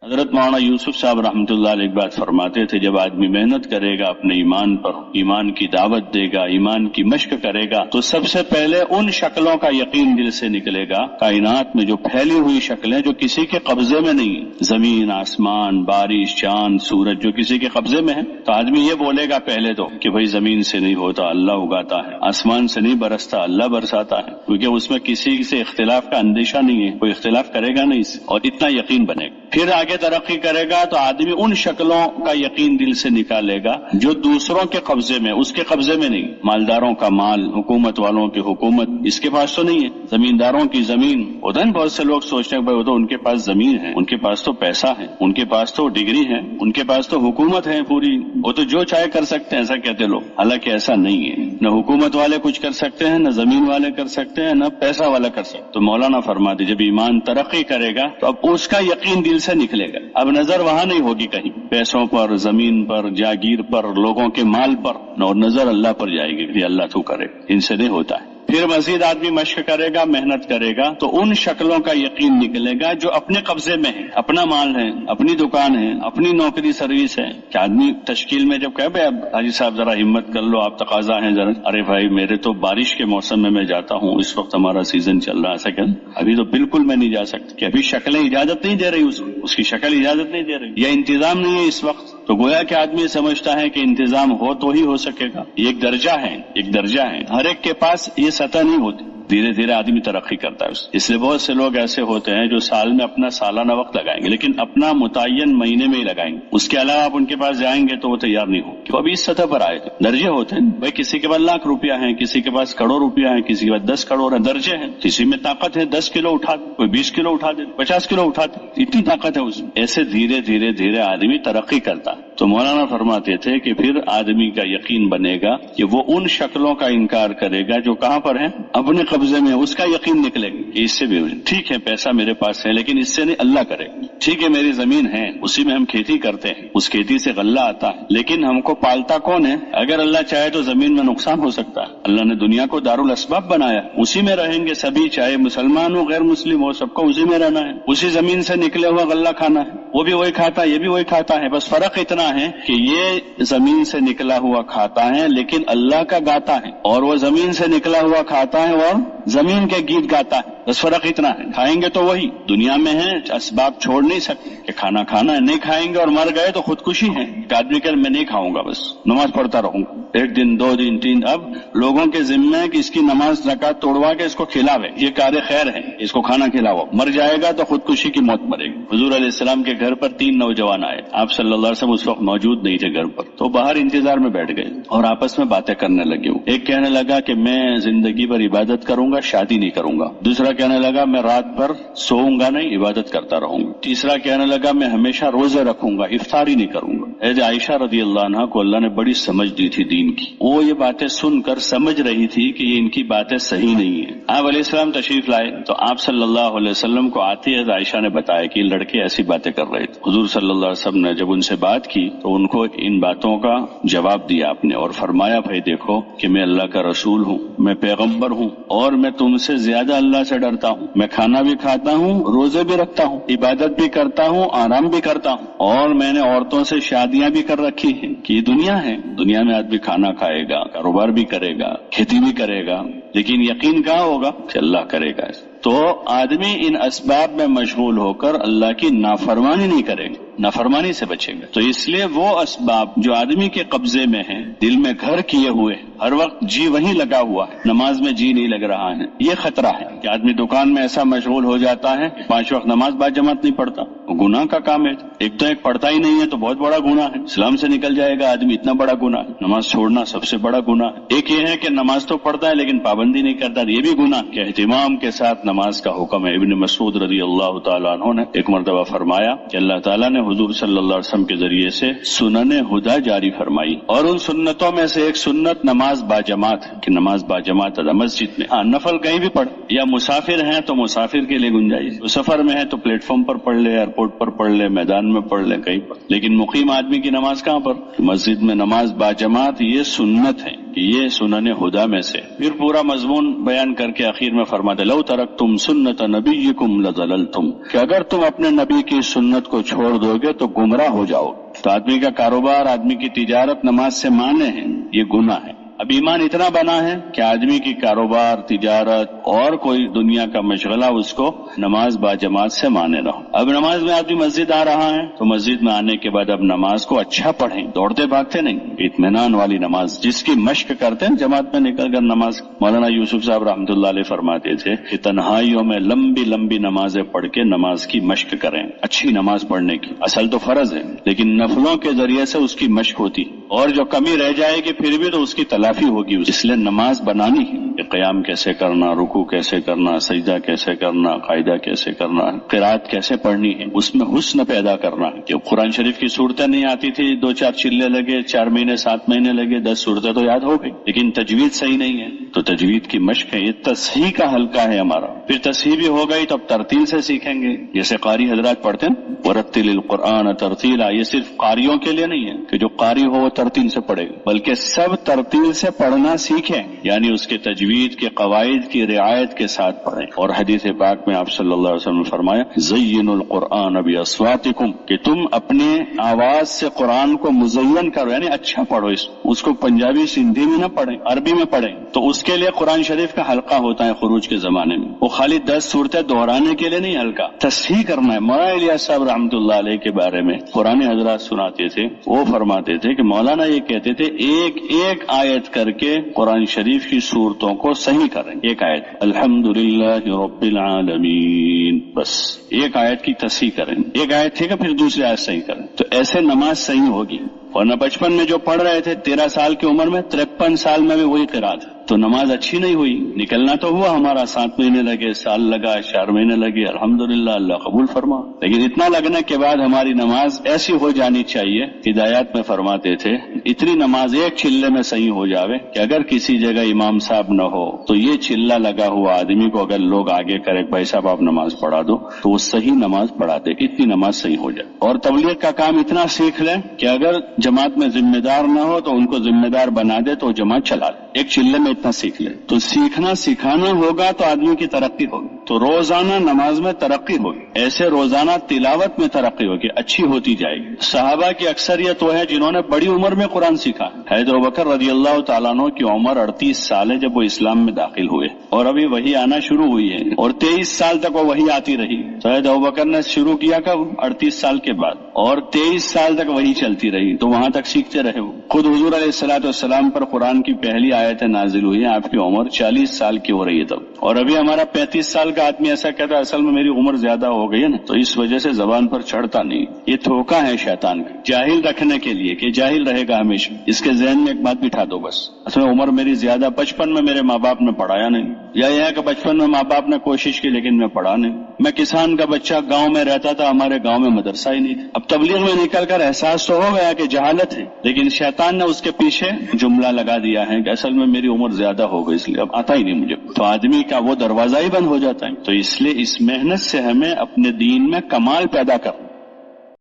حضرت مولانا یوسف صاحب رحمۃ اللہ علیہ ایک بات فرماتے تھے، جب آدمی محنت کرے گا اپنے ایمان پر، ایمان کی دعوت دے گا، ایمان کی مشق کرے گا، تو سب سے پہلے ان شکلوں کا یقین دل سے نکلے گا، کائنات میں جو پھیلی ہوئی شکلیں جو کسی کے قبضے میں نہیں ہیں، زمین، آسمان، بارش، چاند، سورج، جو کسی کے قبضے میں ہے، تو آدمی یہ بولے گا پہلے تو کہ بھائی زمین سے نہیں ہوتا، اللہ اگاتا ہے، آسمان سے نہیں برستا، اللہ برساتا ہے، کیونکہ اس میں کسی سے اختلاف کا اندیشہ نہیں ہے، کوئی اختلاف کرے گا نہیں، اور اتنا یقین بنے گا۔ پھر آگے ترقی کرے گا تو آدمی ان شکلوں کا یقین دل سے نکالے گا جو دوسروں کے قبضے میں، اس کے قبضے میں نہیں، مالداروں کا مال، حکومت والوں کی حکومت، اس کے پاس تو نہیں ہے، زمینداروں کی زمین، ادھر بہت سے لوگ سوچتے ہیں بھائی وہ تو ان کے پاس زمین ہے، ان کے پاس تو پیسہ ہے، ان کے پاس تو ڈگری ہے، ان کے پاس تو حکومت ہے پوری، وہ تو جو چاہے کر سکتے ہیں، ایسا کہتے لوگ، حالانکہ ایسا نہیں ہے، نہ حکومت والے کچھ کر سکتے ہیں، نہ زمین والے کر سکتے ہیں، نہ پیسہ والا کر سکتے۔ تو مولانا فرماتے جب ایمان ترقی کرے گا تو اب اس کا یقین دل سے نکلے گا، اب نظر وہاں نہیں ہوگی کہیں پیسوں پر، زمین پر، جاگیر پر، لوگوں کے مال پر، اور نظر اللہ پر جائے گی کہ اللہ تو کرے، ان سے نہیں ہوتا ہے۔ پھر مزید آدمی مشق کرے گا، محنت کرے گا تو ان شکلوں کا یقین نکلے گا جو اپنے قبضے میں ہے، اپنا مال ہے، اپنی دکان ہے، اپنی نوکری سروس ہے، کہ آدمی تشکیل میں جب کہے بھائی حاجی صاحب ذرا ہمت کر لو، آپ تقاضا ہیں ذرا، ارے بھائی میرے تو بارش کے موسم میں جاتا ہوں، اس وقت ہمارا سیزن چل رہا ہے، ایسا کہ ابھی تو بالکل میں نہیں جا سکتا، کہ ابھی شکلیں اجازت نہیں دے رہی، اس کی شکل اجازت نہیں دے رہی، یا انتظام نہیں ہے اس وقت، تو گویا کہ آدمی سمجھتا ہے کہ انتظام ہو تو ہی ہو سکے گا، یہ ایک درجہ ہے، ایک درجہ ہے، ہر ایک کے پاس یہ سطح نہیں ہوتی، دھیرے دھیرے آدمی ترقی کرتا ہے، اس لیے بہت سے لوگ ایسے ہوتے ہیں جو سال میں اپنا سالانہ وقت لگائیں گے لیکن اپنا متعین مہینے میں ہی لگائیں گے، اس کے علاوہ آپ ان کے پاس جائیں گے تو وہ تیار نہیں ہوں گے، وہ ابھی اس سطح پر آئے گا، درجے ہوتے ہیں بھائی، کسی کے پاس لاکھ روپیہ ہیں، کسی کے پاس کروڑ روپیہ ہیں، کسی کے پاس 10 کروڑ ہیں، درجے ہیں، کسی میں طاقت ہے 10 کلو اٹھا دے، کوئی 20 کلو اٹھا دے، 50 کلو اٹھا دے، اتنی طاقت ہے اس میں، ایسے دھیرے دھیرے دھیرے آدمی ترقی کرتا ہے۔ تو مولانا فرماتے تھے کہ پھر آدمی کا یقین بنے گا کہ وہ ان شکلوں کا انکار کرے گا جو کہاں پر ہیں، اپنے قبضے میں، اس کا یقین نکلے گا کہ اس سے بھی ٹھیک ہے پیسہ میرے پاس ہے لیکن اس سے نہیں، اللہ کرے، ٹھیک ہے میری زمین ہے، اسی میں ہم کھیتی کرتے ہیں، اس کھیتی سے غلہ آتا ہے، لیکن ہم کو پالتا کون ہے؟ اگر اللہ چاہے تو زمین میں نقصان ہو سکتا ہے، اللہ نے دنیا کو دارالاسباب بنایا، اسی میں رہیں گے سبھی، چاہے مسلمان ہو غیر مسلم ہو، سب کو اسی میں رہنا ہے، اسی زمین سے نکلے ہوا غلہ کھانا ہے، وہ بھی وہی کھاتا ہے، یہ بھی وہی کھاتا ہے، بس فرق اتنا ہے کہ یہ زمین سے نکلا ہوا کھاتا ہے لیکن اللہ کا گاتا ہے، اور وہ زمین سے نکلا ہوا کھاتا ہے اور زمین کے گیت گاتا ہے، بس فرق اتنا ہے، کھائیں گے تو وہی، دنیا میں ہے اسباب چھوڑ نہیں سکتے کہ کھانا کھانا ہے، نہیں کھائیں گے اور مر گئے تو خودکشی ہے، ایک آدمی کہ میں نہیں کھاؤں گا، بس نماز پڑھتا رہوں گا، 1 دن 2 دن 3، اب لوگوں کے ذمہ ہے کہ اس کی نماز زکات توڑوا کے اس کو کھلاوے، یہ کار خیر ہے، اس کو کھانا کھلاؤ، مر جائے گا تو خودکشی کی موت مرے گی۔ حضور علیہ السلام کے گھر پر 3 نوجوان آئے، آپ صلی اللہ علیہ وسلم اس وقت موجود نہیں تھے گھر پر، تو باہر انتظار میں بیٹھ گئے اور آپس میں باتیں کرنے لگے، ایک کہنے لگا کہ میں زندگی بھر عبادت کروں گا، شادی نہیں کروں گا، دوسرا کہنے لگا میں رات بھر سوؤں گا نہیں، عبادت کرتا رہوں گا، تیسرا کہنے لگا میں ہمیشہ روزے رکھوں گا، افطاری نہیں کروں گا۔ حضرت عائشہ رضی اللہ عنہا کو اللہ نے بڑی سمجھ دی تھی دین کی، وہ یہ باتیں سن کر سمجھ رہی تھی کہ یہ ان کی باتیں صحیح نہیں ہیں۔ آپ علیہ السلام تشریف لائے تو آپ صلی اللہ علیہ وسلم کو آتے حضرت عائشہ نے بتایا کہ یہ لڑکے ایسی باتیں کر رہے تھے۔ حضور صلی اللہ علیہ وسلم نے جب ان سے بات کی تو ان کو ان باتوں کا جواب دیا آپ نے، اور فرمایا بھائی دیکھو کہ میں اللہ کا رسول ہوں، میں پیغمبر ہوں، اور میں تم سے زیادہ اللہ سے ڈرتا ہوں، میں کھانا بھی کھاتا ہوں، روزے بھی رکھتا ہوں، عبادت بھی کرتا ہوں، آرام بھی کرتا ہوں، اور میں نے عورتوں سے شادیاں بھی کر رکھی ہیں، کہ یہ دنیا ہے، دنیا میں آدمی کھانا کھائے گا، کاروبار بھی کرے گا، کھیتی بھی کرے گا، لیکن یقین کہاں ہوگا کہ اللہ کرے گا۔ تو آدمی ان اسباب میں مشغول ہو کر اللہ کی نافرمانی نہیں کرے گا، نافرمانی سے بچے گا۔ تو اس لیے وہ اسباب جو آدمی کے قبضے میں ہیں، دل میں گھر کیے ہوئے، ہر وقت جی وہیں لگا ہوا ہے، نماز میں جی نہیں لگ رہا ہے، یہ خطرہ ہے کہ آدمی دکان میں ایسا مشغول ہو جاتا ہے 5 وقت نماز با جماعت نہیں پڑھتا، وہ گناہ کا کام ہے، ایک تو ایک پڑھتا ہی نہیں ہے تو بہت بڑا گناہ ہے، اسلام سے نکل جائے گا آدمی، اتنا بڑا گناہ ہے، نماز چھوڑنا سب سے بڑا گناہ ہے۔ ایک یہ ہے کہ نماز تو پڑھتا ہے لیکن پابندی نہیں کرتا، یہ بھی گناہ کہ اہتمام کے ساتھ نماز کا حکم ہے۔ ابن مسعود رضی اللہ تعالیٰ عنہ نے ایک مرتبہ فرمایا کہ اللہ تعالیٰ نے حضور صلی اللہ علیہ وسلم کے ذریعے سے سنن ہدا جاری فرمائی، اور ان سنتوں میں سے ایک سنت نماز باجماعت ہے، کہ نماز باجماعت ادا مسجد میں، نفل کہیں بھی پڑھ، یا مسافر ہیں تو مسافر کے لیے گنجائش، تو سفر میں ہے تو پلیٹ فارم پر پڑھ لے، ایئرپورٹ پر پڑھ لے، میدان میں پڑھ لے، کہیں پر، لیکن مقیم آدمی کی نماز کہاں پر؟ مسجد میں نماز باجماعت، یہ سنت ہے یہ سنن ہدا میں سے. پھر پورا مضمون بیان کر کے آخر میں فرماتے لو ترکتم سنت نبیکم لضللتم، کہ اگر تم اپنے نبی کی سنت کو چھوڑ دو گے تو گمراہ ہو جاؤ. تو آدمی کا کاروبار، آدمی کی تجارت نماز سے مانے ہیں، یہ گناہ ہے. اب ایمان اتنا بنا ہے کہ آدمی کی کاروبار، تجارت اور کوئی دنیا کا مشغلہ اس کو نماز با جماعت سے مانے رہو. اب نماز میں آدمی مسجد آ رہا ہے تو مسجد میں آنے کے بعد اب نماز کو اچھا پڑھیں، دوڑتے بھاگتے نہیں، اطمینان والی نماز جس کی مشق کرتے ہیں جماعت میں نکل کر نماز. مولانا یوسف صاحب رحمۃ اللہ علیہ فرماتے تھے کہ تنہائیوں میں لمبی لمبی نمازیں پڑھ کے نماز کی مشق کریں. اچھی نماز پڑھنے کی اصل تو فرض ہے، لیکن نفلوں کے ذریعے سے اس کی مشق ہوتی، اور جو کمی رہ جائے گی پھر بھی تو اس کی تلافی ہوگی. اس لیے نماز بنانی ہے کہ قیام کیسے کرنا، رکوع کیسے کرنا، سجدہ کیسے کرنا، قاعدہ کیسے کرنا، قرات کیسے پڑھنی ہے، اس میں حسن پیدا کرنا ہے. کہ قرآن شریف کی صورتیں نہیں آتی تھی، 2-4 چلے لگے، 4 مہینے 7 مہینے لگے، 10 صورتیں تو یاد ہو گئی، لیکن تجوید صحیح نہیں ہے. تو تجوید کی مشق ہے، یہ تصحیح کا حلقہ ہے ہمارا. پھر تصحیح بھی ہو گئی تو اب ترتیل سے سیکھیں گے، جیسے قاری حضرات پڑھتے ہیں ورتل القرآن ترتیلا. یہ صرف قاریوں کے لیے نہیں ہے کہ جو قاری ہو وہ ترتیل سے پڑھے، بلکہ سب ترتیل سے پڑھنا سیکھیں، یعنی اس کے تجوید کے قواعد کی رعایت کے ساتھ پڑھیں. اور حدیث پاک میں آپ صلی اللہ علیہ وسلم نے فرمایا زینوا القرآن باصواتکم، کہ تم اپنے آواز سے قرآن کو مزین کرو، یعنی اچھا پڑھو. اس کو پنجابی سندھی میں نہ پڑھیں، عربی میں پڑھیں. تو اس کے لیے قرآن شریف کا حلقہ ہوتا ہے خروج کے زمانے میں. وہ خالی 10 صورتیں دہرانے کے لیے نہیں، حلقہ تصحیح کرنا ہے. مولانا الیاس صاحب رحمۃ اللہ علیہ کے بارے میں قرآن حضرات سناتے تھے، وہ فرماتے تھے کہ مولانا یہ کہتے تھے ایک ایک آیت کر کے قرآن شریف کی صورتوں کو صحیح کریں. ایک آیت الحمدللہ رب العالمین، بس ایک آیت کی تصحیح کریں. ایک آیت ٹھیک ہے، پھر دوسری آیت صحیح کریں، تو ایسے نماز صحیح ہوگی. ورنہ بچپن میں جو پڑھ رہے تھے 13 سال کی عمر میں 53 سال میں بھی وہی قرات، تو نماز اچھی نہیں ہوئی. نکلنا تو ہوا ہمارا، 7 مہینے لگے، سال لگا، 4 مہینے لگے، الحمدللہ اللہ قبول فرما. لیکن اتنا لگنے کے بعد ہماری نماز ایسی ہو جانی چاہیے. ہدایات میں فرماتے تھے اتنی نماز ایک چلے میں صحیح ہو جاوے کہ اگر کسی جگہ امام صاحب نہ ہو تو یہ چلہ لگا ہوا آدمی کو اگر لوگ آگے کرے بھائی صاحب آپ نماز پڑھا دو تو وہ صحیح نماز پڑھا دے، اتنی نماز صحیح ہو جائے. اور تبلیغ کا کام اتنا سیکھ لیں کہ اگر جماعت میں ذمہ دار نہ ہو تو ان کو ذمہ دار بنا دے تو جماعت چلا لے. ایک چلے میں اتنا سیکھ لے تو سیکھنا سکھانا ہوگا تو آدمی کی ترقی ہوگی. تو روزانہ نماز میں ترقی ہوگی، ایسے روزانہ تلاوت میں ترقی ہوگی، اچھی ہوتی جائے گی. صحابہ کی اکثریت وہ ہے جنہوں نے بڑی عمر میں قرآن سیکھا. حضرت ابوبکر رضی اللہ تعالیٰ عنہ کی عمر 38 سال ہے جب وہ اسلام میں داخل ہوئے، اور ابھی وحی آنا شروع ہوئی ہے، اور 23 سال تک وہ وحی آتی رہی. تو حضرت ابوبکر نے شروع کیا کب؟ 38 سال کے بعد، اور 23 سال تک وحی چلتی رہی، تو وہاں تک سیکھتے رہے. وہ خود حضور علیہ الصلوۃ والسلام پر قرآن کی پہلی آیتیں نازل ہوئی ہیں، آپ کی عمر 40 سال کی ہو رہی ہے تب. اور ابھی ہمارا 35 سال کا آدمی ایسا کہتا ہے اصل میں میری عمر زیادہ ہو گئی ہے نا، تو اس وجہ سے زبان پر چڑھتا نہیں. یہ دھوکہ ہے شیطان کا، جاہل رکھنے کے لیے کہ جاہل رہے گا ہمیشہ. اس کے ذہن میں ایک بات بٹھا دو بس، اصل میں عمر میری زیادہ، بچپن میں میرے ماں باپ نے پڑھایا نہیں، یا یہ ہے کہ بچپن میں ماں باپ نے کوشش کی لیکن میں پڑھا نہیں. میں کسان کا بچہ گاؤں میں رہتا تھا، ہمارے گاؤں میں مدرسہ ہی نہیں تھا. اب تبلیغ میں نکل کر احساس تو ہو گیا کہ جہالت ہے، لیکن شیطان نے اس کے پیچھے جملہ لگا دیا ہے کہ اصل میں میری عمر زیادہ ہو گئی اس لیے اب آتا ہی نہیں مجھے. تو آدمی کا وہ دروازہ ہی بند ہو جاتا ہے. تو اس لیے اس محنت سے ہمیں اپنے دین میں کمال پیدا کرنا.